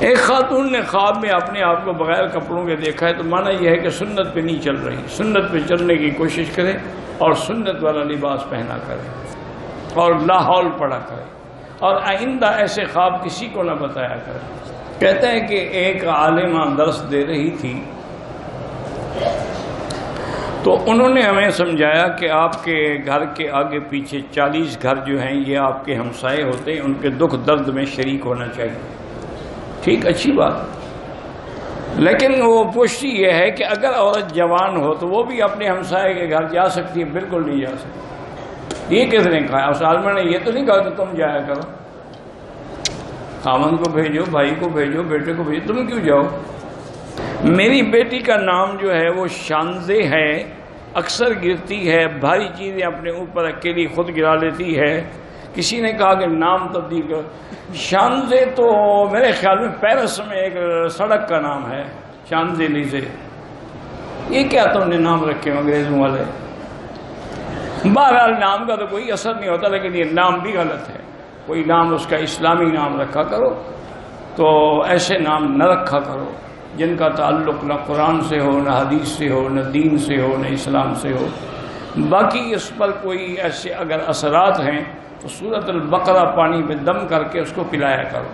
ایک خاتون نے خواب میں اپنے آپ کو بغیر کپڑوں کے دیکھا ہے، تو معنی یہ ہے کہ سنت پہ نہیں چل رہی، سنت پہ چلنے کی کوشش کرے اور سنت والا لباس پہنا کرے اور لاحول پڑھا کرے، اور آئندہ ایسے خواب کسی کو نہ بتایا کرے۔ کہتے ہیں کہ ایک عالمہ درس دے رہی تھی تو انہوں نے ہمیں سمجھایا کہ آپ کے گھر کے آگے پیچھے 40 گھر جو ہیں یہ آپ کے ہمسائے ہوتے ہیں، ان کے دکھ درد میں شریک ہونا چاہیے۔ ٹھیک، اچھی بات، لیکن وہ پوچھتی یہ ہے کہ اگر عورت جوان ہو تو وہ بھی اپنے ہمسائے کے گھر جا سکتی ہے؟ بالکل نہیں جا سکتی۔ یہ کس نے کہا؟ اس عالمہ نے یہ تو نہیں کہا کہ تم جایا کرو، خاوند کو بھیجو، بھائی کو بھیجو، بیٹے کو بھیجو، تم کیوں جاؤ؟ میری بیٹی کا نام جو ہے وہ شانزے ہے، اکثر گرتی ہے، بھاری چیزیں اپنے اوپر اکیلی خود گرا لیتی ہے۔ کسی نے کہا کہ نام تبدیل کرو۔ شانزے تو میرے خیال میں پیرس میں ایک سڑک کا نام ہے، شانزے لیزے۔ یہ کیا تم نے نام رکھے انگریزوں والے؟ بہرحال نام کا تو کوئی اثر نہیں ہوتا، لیکن یہ نام بھی غلط ہے۔ کوئی نام اس کا اسلامی نام رکھا کرو، تو ایسے نام نہ رکھا کرو جن کا تعلق نہ قرآن سے ہو، نہ حدیث سے ہو، نہ دین سے ہو، نہ اسلام سے ہو۔ باقی اس پر کوئی ایسے اگر اثرات ہیں تو سورۃ البقرہ پانی میں دم کر کے اس کو پلایا کرو۔